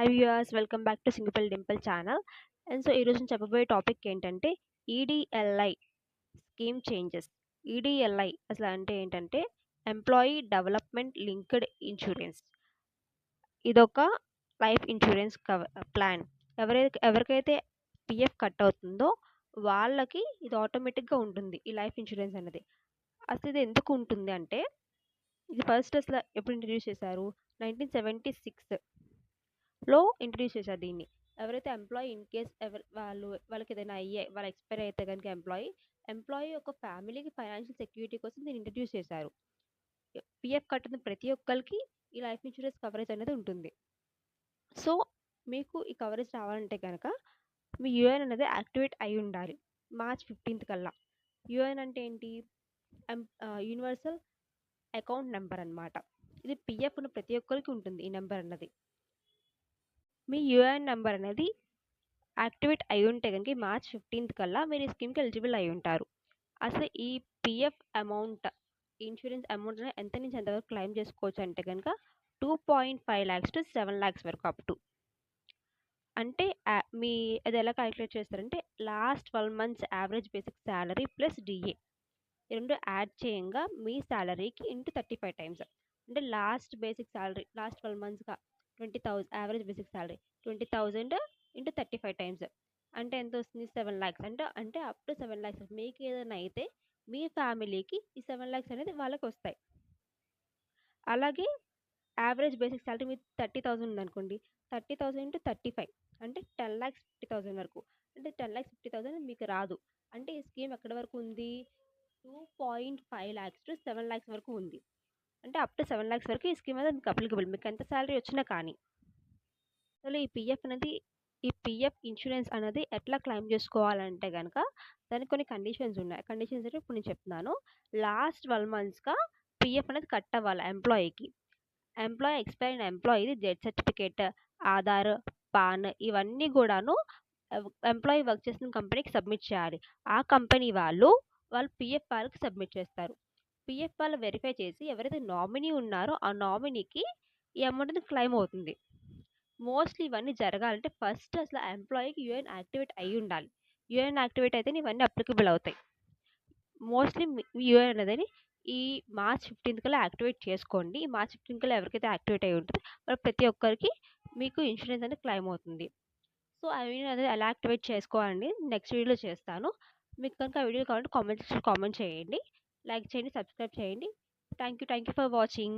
Hi viewers welcome back to single Dimple channel. And so ఈరోజు నేను చెప్పబోయే టాపిక్ ఏంటంటే ఈడిఎల్ఐ స్కీమ్ చేంజెస్. ఈడిఎల్ఐ అసలు అంటే ఏంటంటే ఎంప్లాయీ డెవలప్మెంట్ లింక్డ్ ఇన్సూరెన్స్. ఇదొక లైఫ్ ఇన్సూరెన్స్ ప్లాన్. ఎవరికైతే పిఎఫ్ కట్ అవుతుందో వాళ్ళకి ఇది ఆటోమేటిక్గా ఉంటుంది ఈ లైఫ్ ఇన్సూరెన్స్ అనేది. అసలు ఇది ఎందుకు ఉంటుంది అంటే ఇది ఫస్ట్ అసలు ఎప్పుడు ఇంట్రడ్యూస్ చేశారు? 1976లో ఇంట్రడ్యూస్ చేశారు దీన్ని. ఎవరైతే ఎంప్లాయీ ఇన్ కేస్ వాళ్ళకి ఏదైనా వాళ్ళ ఎక్స్పైర్ అయితే కనుక ఎంప్లాయీ ఒక ఫ్యామిలీకి ఫైనాన్షియల్ సెక్యూరిటీ కోసం దీన్ని ఇంట్రడ్యూస్ చేశారు. పిఎఫ్ కట్టిన ప్రతి ఒక్కరికి ఈ లైఫ్ ఇన్సూరెన్స్ కవరేజ్ అనేది ఉంటుంది. సో మీకు ఈ కవరేజ్ రావాలంటే కనుక మీ యూఏఎన్ అనేది యాక్టివేట్ అయి ఉండాలి మార్చ్ 15th కల్లా. యూఏఎన్ అంటే ఏంటి? యూనివర్సల్ అకౌంట్ నెంబర్ అన్నమాట. ఇది పిఎఫ్ ఉన్న ప్రతి ఒక్కరికి ఉంటుంది ఈ నెంబర్ అన్నది. మీ యూఏఎన్ నెంబర్ అనేది యాక్టివేట్ అయి ఉంటే కనుక మార్చ్ 15th కల్లా మీరు ఈ స్కీమ్కి ఎలిజిబుల్ అయి ఉంటారు. అసలు ఈ పిఎఫ్ అమౌంట్ ఇన్సూరెన్స్ అమౌంట్ ఎంత నుంచి ఎంతవరకు క్లెయిమ్ చేసుకోవచ్చు అంటే కనుక 2.5 lakhs to 7 lakhs వరకు అప్ టు. అంటే మీ అది ఎలా క్యాలిక్యులేట్ చేస్తారంటే last 12 months average basic salary plus DA ఈ రెండు యాడ్ చేయంగా మీ శాలరీకి ఇంటూ 35 times. అంటే లాస్ట్ బేసిక్ శాలరీ లాస్ట్ 12 monthsగా 20,000 average basic salary 20,000 into 35 times అంటే ఎంత వస్తుంది? 7 lakhs. అంటే అప్ టు 7 lakhs. మీకు ఏదైనా అయితే మీ ఫ్యామిలీకి ఈ 7 lakhs అనేది వాళ్ళకి వస్తాయి. అలాగే యావరేజ్ బేసిక్ శాలరీ మీకు 30,000 ఉందనుకోండి, 30,000 ఇంటూ 35 అంటే 10,50,000 వరకు. అంటే 10,50,000 మీకు రాదు. అంటే ఈ స్కీమ్ ఎక్కడి వరకు ఉంది? 2.5 lakhs to 7 lakhs వరకు ఉంది. అంటే అప్ టు 7 lakhs వరకు ఈ స్కీమ్ అనేది మీకు అప్లికబుల్, మీకు ఎంత శాలరీ వచ్చినా కానీ. అసలు ఈ పిఎఫ్ ఇన్సూరెన్స్ అనేది ఎట్లా క్లెయిమ్ చేసుకోవాలంటే కనుక దానికి కొన్ని కండిషన్స్ ఉన్నాయి. కండిషన్స్ అంటే ఇప్పుడు నేను చెప్తున్నాను. లాస్ట్ 12 monthsగా పిఎఫ్ అనేది కట్ అవ్వాలి ఎంప్లాయీకి. ఎంప్లాయీ ఎక్స్పైర్ అయిన ఎంప్లాయీది డెత్ సర్టిఫికేట్, ఆధార్, పాన్ ఇవన్నీ కూడాను ఎంప్లాయీ వర్క్ చేసిన కంపెనీకి సబ్మిట్ చేయాలి. ఆ కంపెనీ వాళ్ళు పిఎఫ్ వాళ్ళకి సబ్మిట్ చేస్తారు. పిఎఫ్ వాళ్ళు వెరిఫై చేసి ఎవరైతే నామినీ ఉన్నారో ఆ నామినీకి ఈ అమౌంట్ అనేది క్లెయిమ్ అవుతుంది. మోస్ట్లీ ఇవన్నీ జరగాలంటే ఫస్ట్ అసలు ఎంప్లాయీకి యూఏఎన్ యాక్టివేట్ అయి ఉండాలి. యూఏఎన్ యాక్టివేట్ అయితే ఇవన్నీ అప్లికబుల్ అవుతాయి. మోస్ట్లీ మీ యూఏఎన్ అనేది ఈ మార్చ్ 15th కల్లా యాక్టివేట్ చేసుకోండి. ఈ మార్చ్ 15th కల్లా ఎవరికైతే యాక్టివేట్ అయి ఉంటుందో వాళ్ళు ప్రతి ఒక్కరికి మీకు ఇన్సూరెన్స్ అనేది క్లెయిమ్ అవుతుంది. సో ఆ వీడియో అనేది ఎలా యాక్టివేట్ చేసుకోవాలని నెక్స్ట్ వీడియోలో చేస్తాను. మీకు కనుక ఆ వీడియో కావాలంటే కామెంట్ చేయండి, లైక్ చేయండి, సబ్స్క్రైబ్ చేయండి. Thank you for watching.